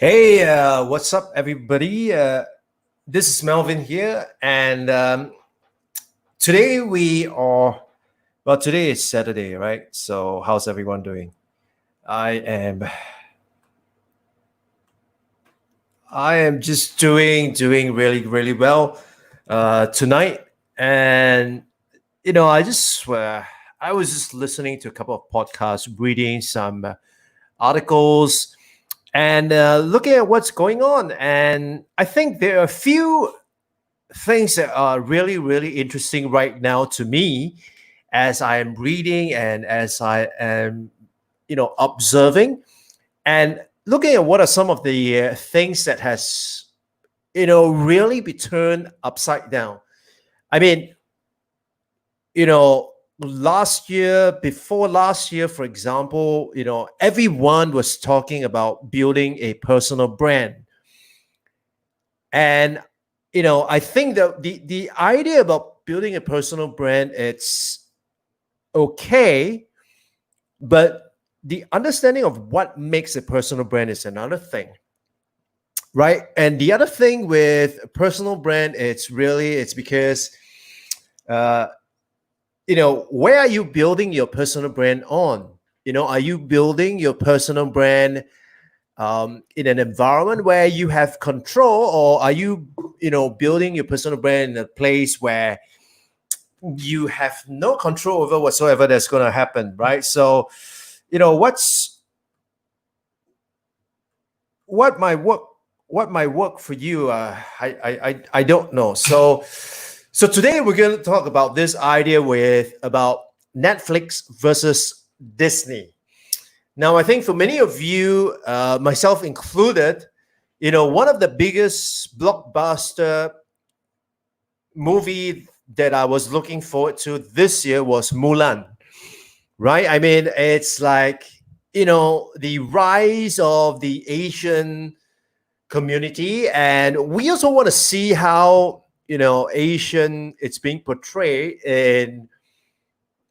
Hey, what's up, everybody? This is Melvin here, and today today is Saturday, right? So, how's everyone doing? I am, I am just doing really, really well tonight, and I was just listening to a couple of podcasts, reading some articles, and looking at what's going on, and I think there are a few things that are really, really interesting right now to me as I am reading and as I am, observing and looking at what are some of the things that has, really be turned upside down. I mean, before last year, for example, everyone was talking about building a personal brand. And I think that the idea about building a personal brand, it's okay, but the understanding of what makes a personal brand is another thing, right? And the other thing with a personal brand, it's because uh where are you building your personal brand on? Are you building your personal brand in an environment where you have control, or are you building your personal brand in a place where you have no control over whatsoever that's going to happen, right? So what's what might work for you, I don't know. So today we're going to talk about this idea about Netflix versus Disney. Now, I think for many of you, myself included, one of the biggest blockbuster movie that I was looking forward to this year was Mulan, right? I mean, it's like, the rise of the Asian community. And we also want to see how, Asian, it's being portrayed in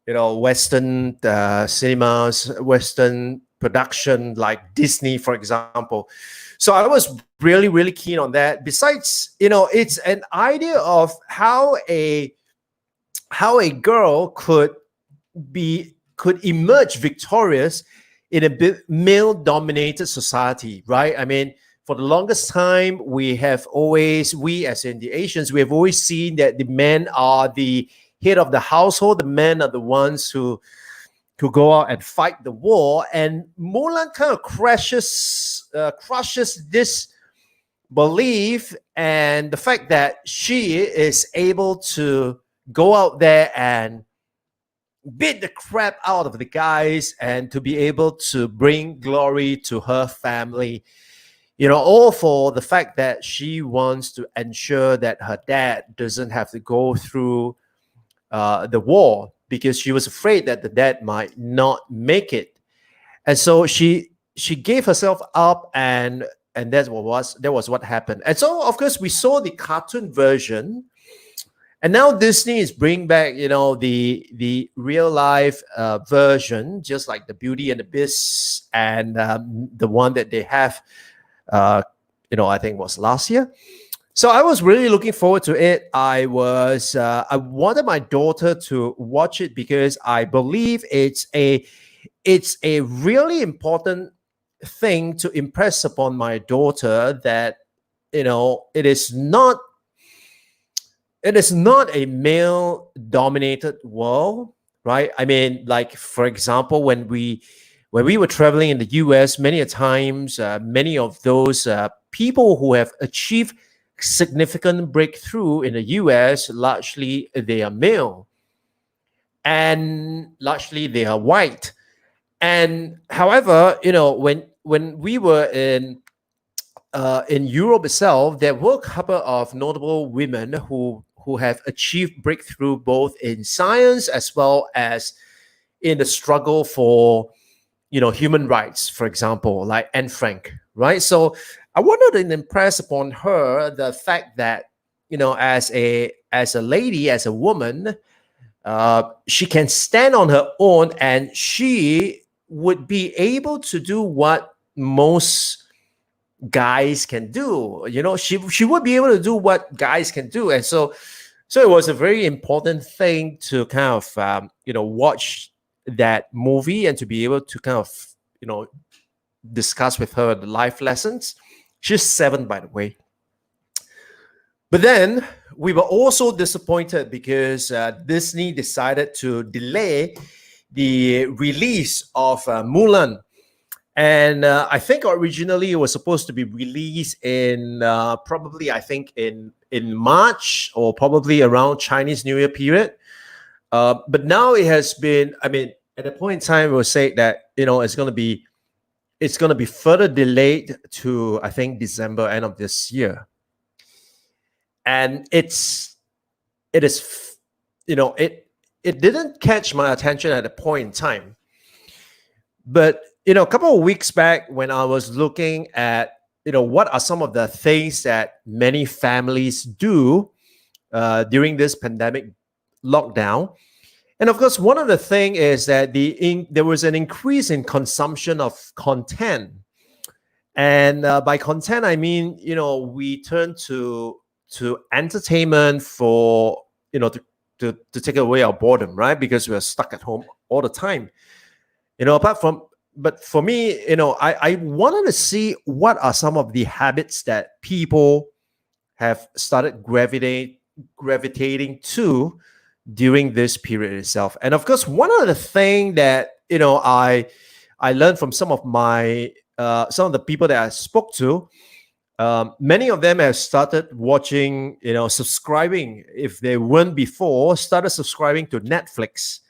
Western cinemas, Western production like Disney, for example. So I was really, really keen on that. Besides, it's an idea of how a girl could emerge victorious in a male-dominated society, right? I mean, for the longest time, we as in the Asians, we have always seen that the men are the head of the household. The men are the ones who go out and fight the war. And Mulan kind of crushes this belief and the fact that she is able to go out there and beat the crap out of the guys and to be able to bring glory to her family. All for the fact that she wants to ensure that her dad doesn't have to go through the war, because she was afraid that the dad might not make it. And so she gave herself up, and that was what happened. And so, of course, we saw the cartoon version, and now Disney is bringing back, the real life version, just like the Beauty and the Beast, and the one that they have, I think was last year. So I was really looking forward to it. I wanted my daughter to watch it because I believe it's a really important thing to impress upon my daughter that, it is not a male dominated world, right? I mean, like, for example, when we were traveling in the US, many a times, many of those people who have achieved significant breakthrough in the US, largely they are male and largely they are white. And however, when we were in Europe itself, there were a couple of notable women who have achieved breakthrough both in science as well as in the struggle for human rights, for example, like Anne Frank, right? So I wanted to impress upon her the fact that as a lady, as a woman, she can stand on her own, and she would be able to do what most guys can do. She would be able to do what guys can do. And so it was a very important thing to kind of watch that movie and to be able to kind of discuss with her the life lessons. She's 7, by the way. But then we were also disappointed because Disney decided to delay the release of Mulan. And I think originally it was supposed to be released in probably, I think, in March or probably around Chinese New Year period. But now it has been, I mean, at a point in time, it was said that, it's going to be further delayed to, I think, December, end of this year. And it didn't catch my attention at a point in time. But, a couple of weeks back when I was looking at, what are some of the things that many families do during this pandemic lockdown. And of course, one of the things is that there was an increase in consumption of content. And by content, I mean, we turn to entertainment for, to take away our boredom, right? Because we're stuck at home all the time. But for me, I wanted to see what are some of the habits that people have started gravitating to during this period itself. And of course, one of the things that I learned from some of the people that I spoke to, many of them have started watching, subscribing, if they weren't before, started subscribing to Netflix.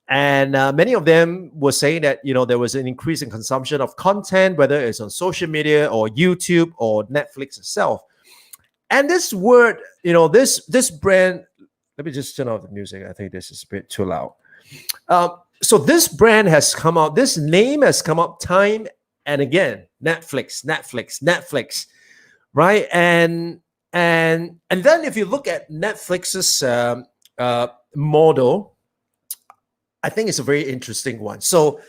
And many of them were saying that, there was an increase in consumption of content, whether it's on social media or YouTube or Netflix itself. And this word, this brand, let me just turn off the music. I think this is a bit too loud. So this brand has come out, this name has come up time and again, Netflix, right? And then if you look at Netflix's model, I think it's a very interesting one. So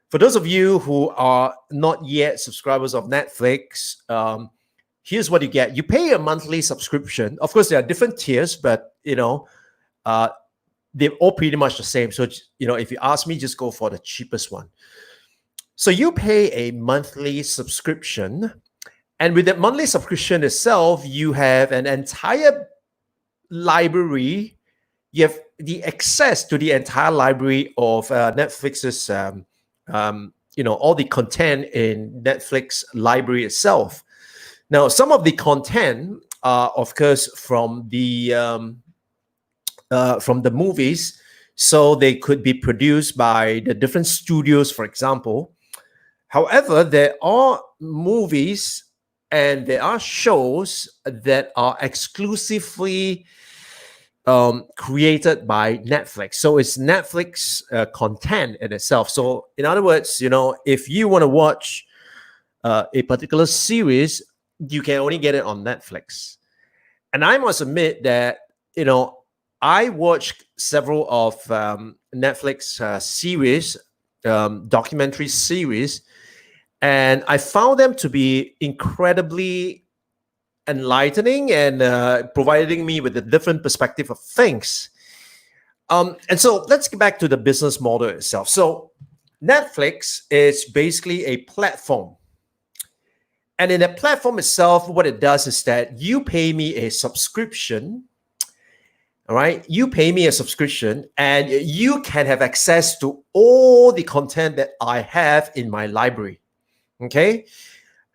for those of you who are not yet subscribers of Netflix, here's what you get. You pay a monthly subscription. Of course, there are different tiers, but, they're all pretty much the same. So, if you ask me, just go for the cheapest one. So you pay a monthly subscription. And with that monthly subscription itself, you have an entire library. You have the access to the entire library of Netflix's, all the content in Netflix library itself. Now, some of the content are, of course, from the movies, so they could be produced by the different studios, for example. However, there are movies and there are shows that are exclusively created by Netflix. So it's Netflix content in itself. So in other words, if you want to watch a particular series, you can only get it on Netflix. And I must admit that, I watched several of Netflix series, documentary series, and I found them to be incredibly enlightening and providing me with a different perspective of things. And so let's get back to the business model itself. So Netflix is basically a platform. And in the platform itself, what it does is that you pay me a subscription. All right. You pay me a subscription and you can have access to all the content that I have in my library. Okay.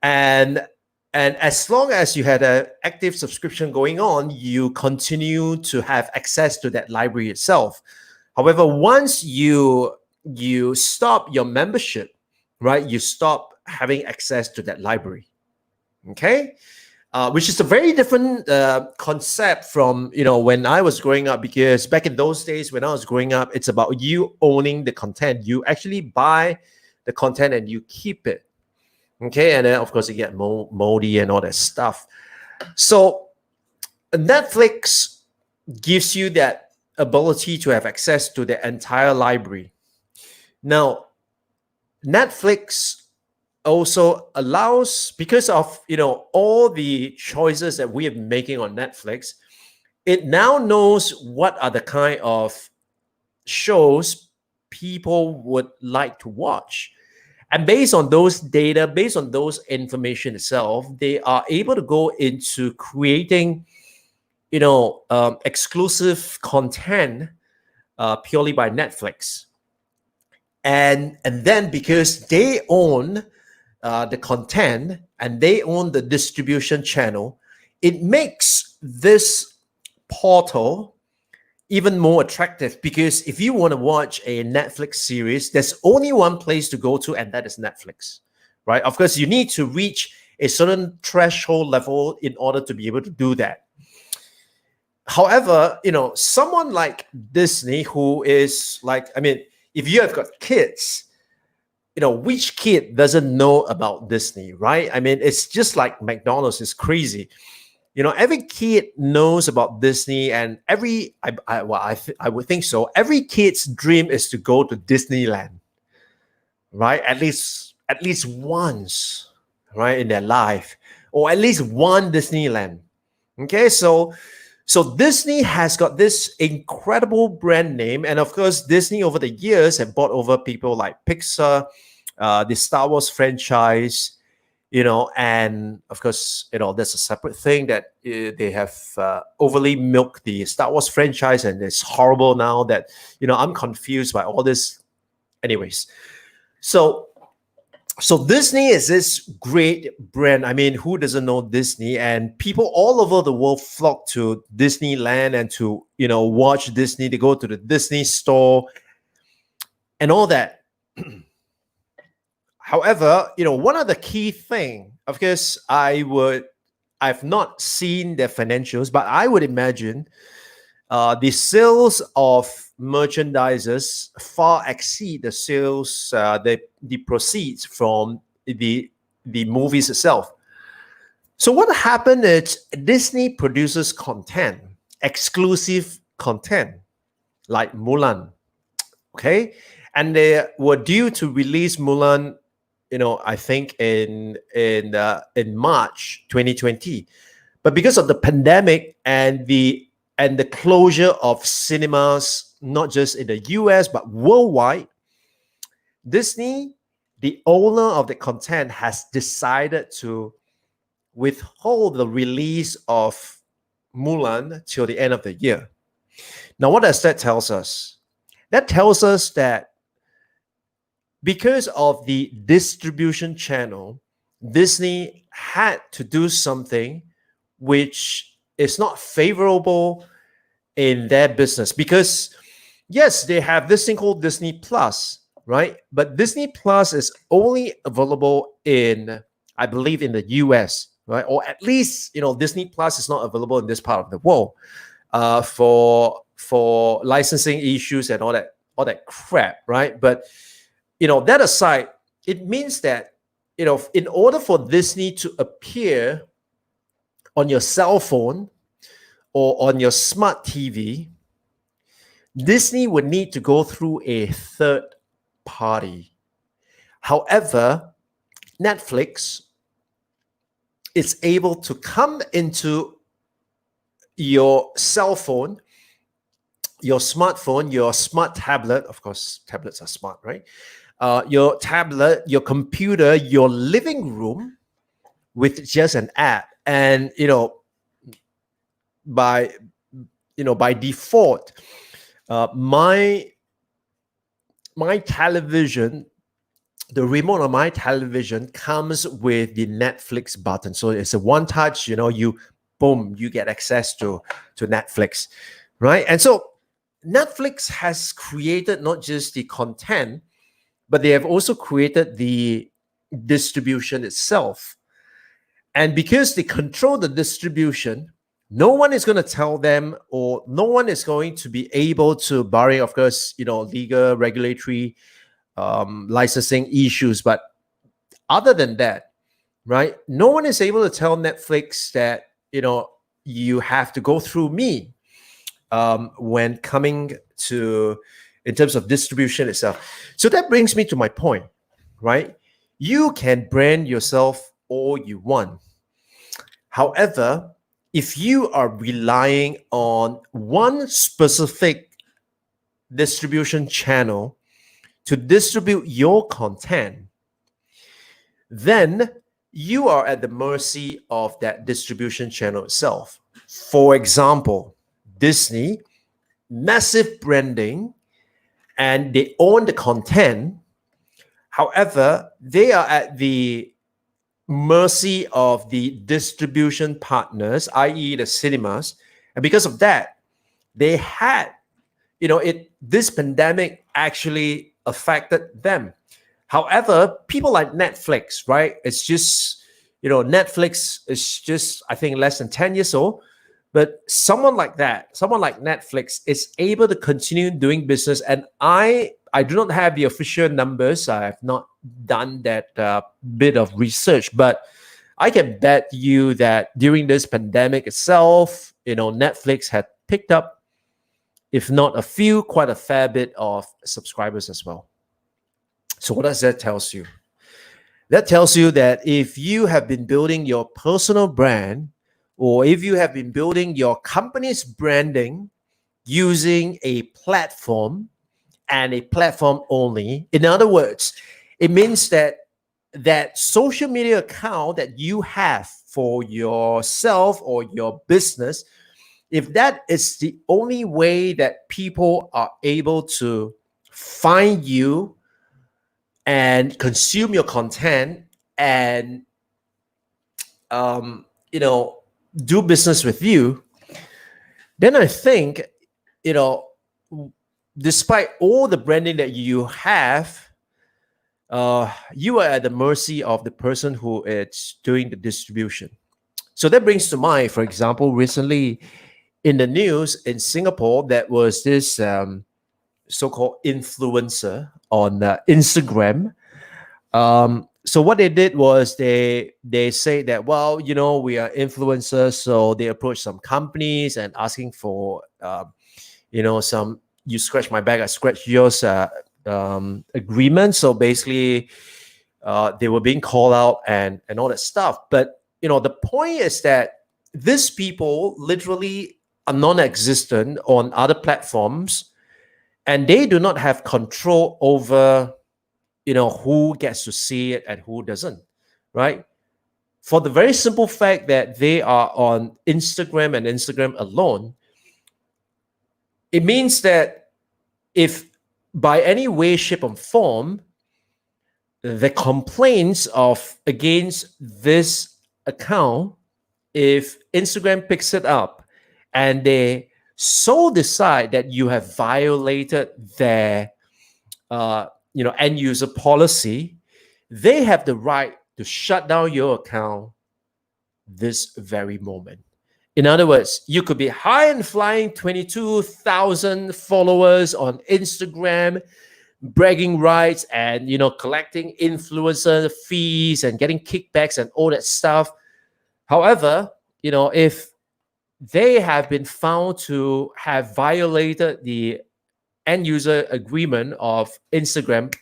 And as long as you had an active subscription going on, you continue to have access to that library itself. However, once you stop your membership, right, you stop having access to that library. Okay. Which is a very different concept from when I was growing up, because back in those days when I was growing up, it's about you owning the content. You actually buy the content and you keep it. Okay, and then of course you get moldy and all that stuff. So Netflix gives you that ability to have access to the entire library. Now, Netflix also allows, because of all the choices that we are making on Netflix, it now knows what are the kind of shows people would like to watch. And based on those data, based on those information itself, they are able to go into creating, exclusive content purely by Netflix. And then because they own the content and they own the distribution channel, it makes this portal even more attractive, because if you want to watch a Netflix series, there's only one place to go to, and that is Netflix, right? Of course, you need to reach a certain threshold level in order to be able to do that. However, someone like Disney, who is like, if you have got kids, which kid doesn't know about Disney, right? It's just like McDonald's is crazy. Every kid knows about Disney, and I would think so. Every kid's dream is to go to Disneyland, right? At least once, right, in their life, or at least one Disneyland. Okay, so Disney has got this incredible brand name, and of course, Disney over the years have bought over people like Pixar, the Star Wars franchise. And of course, there's a separate thing that they have overly milked the Star Wars franchise, and it's horrible now that, I'm confused by all this. Anyways, so Disney is this great brand. Who doesn't know Disney? And people all over the world flock to Disneyland and to, watch Disney. They go to the Disney store and all that. However, one of the key thing, of course, I've not seen their financials, but I would imagine the sales of merchandises far exceed the sales, the proceeds from the movies itself. So what happened is Disney produces content, exclusive content, like Mulan, okay? And they were due to release Mulan, I think in March 2020, but because of the pandemic and the closure of cinemas, not just in the US but worldwide, Disney, the owner of the content, has decided to withhold the release of Mulan till the end of the year. Now, what does that tells us? That tells us that because of the distribution channel, Disney had to do something which is not favorable in their business. Because yes, they have this thing called Disney Plus, right? But Disney Plus is only available in, I believe, in the US, right? Or at least, Disney Plus is not available in this part of the world for licensing issues and all that crap, right? But that aside, it means that, in order for Disney to appear on your cell phone or on your smart TV, Disney would need to go through a third party. However, Netflix is able to come into your cell phone, your smartphone, your smart tablet. Of course, tablets are smart, right? your tablet, your computer, your living room with just an app. And by by default, my television, the remote on my television comes with the Netflix button. So it's a one touch, you boom, you get access to Netflix, right? And so Netflix has created not just the content, but they have also created the distribution itself. And because they control the distribution, no one is going to tell them, or no one is going to be able to, barring, of course, legal, regulatory, licensing issues. But other than that, right, no one is able to tell Netflix that, you have to go through me when coming to, in terms of distribution itself. So that brings me to my point, right? You can brand yourself all you want. However, if you are relying on one specific distribution channel to distribute your content, then you are at the mercy of that distribution channel itself. For example, Disney, massive branding, and they own the content. However, they are at the mercy of the distribution partners, i.e. the cinemas. And because of that, they had, this pandemic actually affected them. However, people like Netflix, right? It's just, Netflix is just, I think, less than 10 years old. But someone like Netflix is able to continue doing business. And I do not have the official numbers. I have not done that bit of research, but I can bet you that during this pandemic itself, Netflix had picked up, if not a few, quite a fair bit of subscribers as well. So what does that tell you? That tells you that if you have been building your personal brand, or if you have been building your company's branding using a platform, and a platform only, in other words, it means that that social media account that you have for yourself or your business, if that is the only way that people are able to find you and consume your content and do business with you, then I think, despite all the branding that you have, you are at the mercy of the person who is doing the distribution. So that brings to mind, for example, recently in the news in Singapore, that was this so-called influencer on Instagram. So what they did was they say that, well, we are influencers, so they approached some companies and asking for some, you scratch my back, I scratch yours agreement. So basically they were being called out and all that stuff. But the point is that these people literally are non-existent on other platforms, and they do not have control over who gets to see it and who doesn't, right? For the very simple fact that they are on Instagram and Instagram alone, it means that if by any way, shape, or form, the complaints against this account, if Instagram picks it up and they so decide that you have violated their end user policy, they have the right to shut down your account this very moment. In other words, you could be high and flying, 22,000 followers on Instagram, bragging rights and collecting influencer fees and getting kickbacks and all that stuff. However, if they have been found to have violated the end user agreement of Instagram,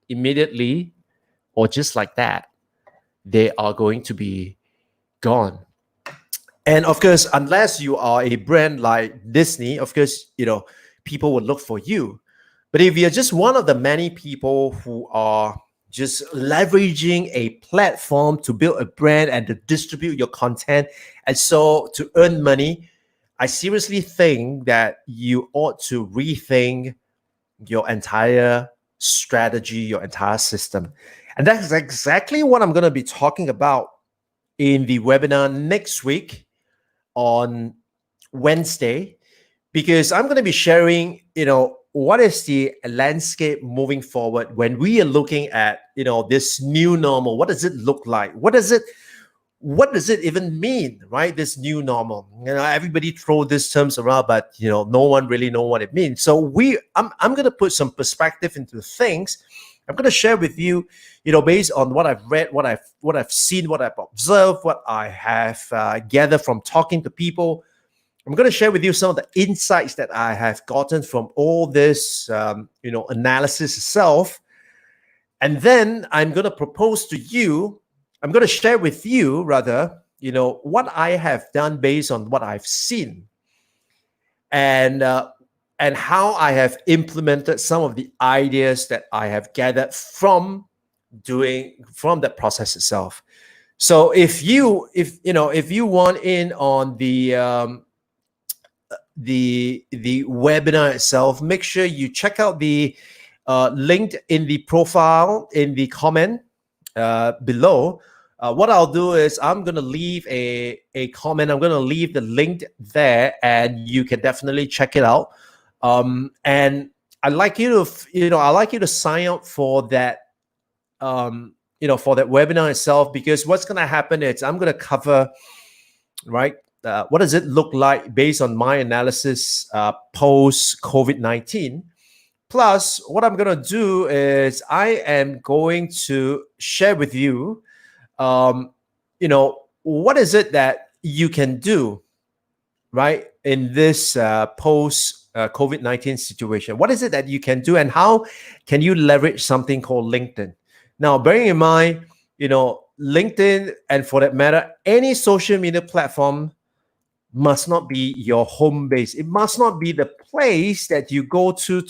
immediately or just like that, they are going to be gone. And of course, unless you are a brand like Disney, of course, people will look for you. But if you're just one of the many people who are just leveraging a platform to build a brand and to distribute your content, and so to earn money, I seriously think that you ought to rethink your entire strategy, your entire system. And that's exactly what I'm going to be talking about in the webinar next week on Wednesday, because I'm going to be sharing, what is the landscape moving forward when we are looking at, this new normal. What does it look like? What does it even mean, right? This new normal. Everybody throw these terms around, but no one really know what it means. So I'm going to put some perspective into things. I'm going to share with you, based on what I've read, what I've seen, what I've observed, what I have gathered from talking to people. I'm going to share with you some of the insights that I have gotten from all this, analysis itself. And then I'm going to propose to you, I'm going to share with you, rather, what I have done based on what I've seen, and how I have implemented some of the ideas that I have gathered from that process itself. So if you want in on the webinar itself, make sure you check out the link in the profile in the comment below. What I'll do is I'm going to leave a comment. I'm going to leave the link there, and you can definitely check it out. And I'd like you to sign up for that, for that webinar itself, because what's going to happen is I'm going to cover, right, what does it look like based on my analysis post COVID-19. Plus, what I'm going to do is I am going to share with you, what is it that you can do, right, in this post COVID-19 situation? What is it that you can do, and how can you leverage something called LinkedIn? Now, bearing in mind, LinkedIn, and for that matter, any social media platform, must not be your home base. It must not be the place that you go to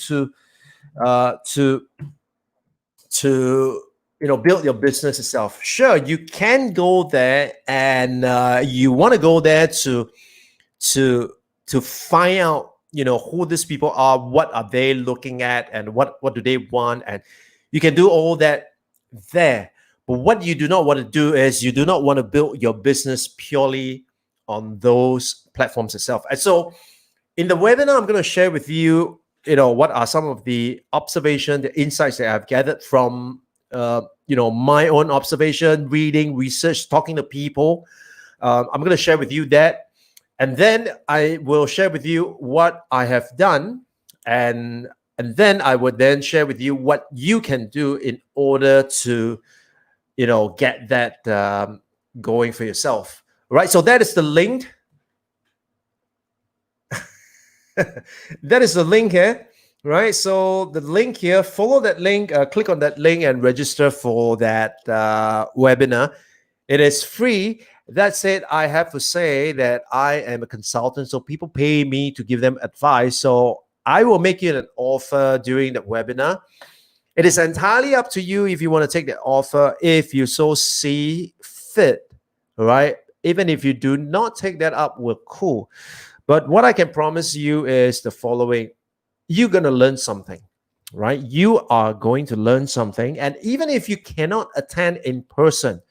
build your business itself. Sure, you can go there, and you want to go there to find out, who these people are, what are they looking at, and what do they want, and you can do all that there. But what you do not want to do is you do not want to build your business purely on those platforms itself. And so in the webinar, I'm going to share with you, what are some of the observation, the insights that I've gathered from, my own observation, reading, research, talking to people. I'm going to share with you that. And then I will share with you what I have done. And then I would then share with you what you can do in order to, get that going for yourself. Right, so that is the link. That is the link here, right? So the link here, follow that link, click on that link and register for that webinar. It is free. That said, I have to say that I am a consultant, so people pay me to give them advice. So I will make you an offer during the webinar. It is entirely up to you if you want to take the offer, if you so see fit, right? Even if you do not take that up, we're cool. But what I can promise you is the following. You're going to learn something, right? You are going to learn something. And even if you cannot attend in person,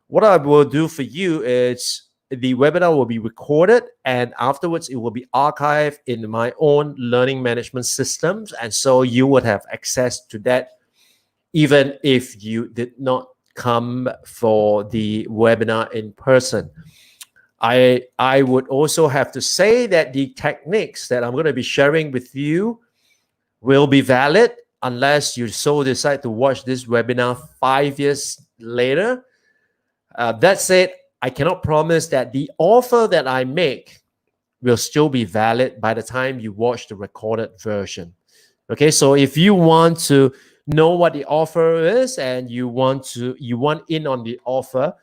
what I will do for you is the webinar will be recorded, and afterwards it will be archived in my own learning management systems. And so you would have access to that even if you did not come for the webinar in person. I would also have to say that the techniques that I'm going to be sharing with you will be valid unless you so decide to watch this webinar 5 years later. That said, I cannot promise that the offer that I make will still be valid by the time you watch the recorded version. Okay, so if you want to know what the offer is and you want in on the offer,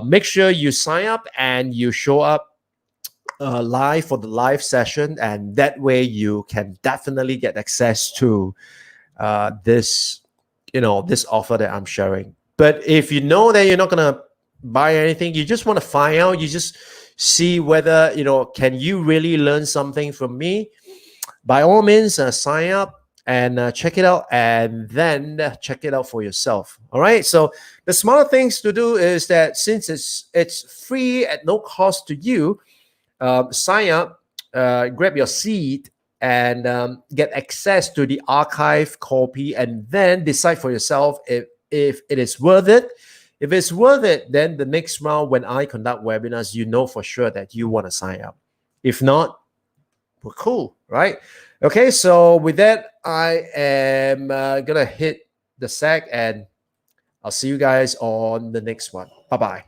make sure you sign up and you show up live for the live session, and that way you can definitely get access to this, this offer that I'm sharing. But if you know that you're not gonna buy anything, you just want to find out, you just see whether can you really learn something from me, by all means sign up and check it out, and then check it out for yourself. All right, so the smaller things to do is that since it's free at no cost to you, sign up, grab your seat, and get access to the archive copy, and then decide for yourself if it is worth it. If it's worth it, then the next round when I conduct webinars, you know for sure that you want to sign up. If not, we're cool, right? Okay, so with that, I am gonna hit the sack, and I'll see you guys on the next one. Bye-bye.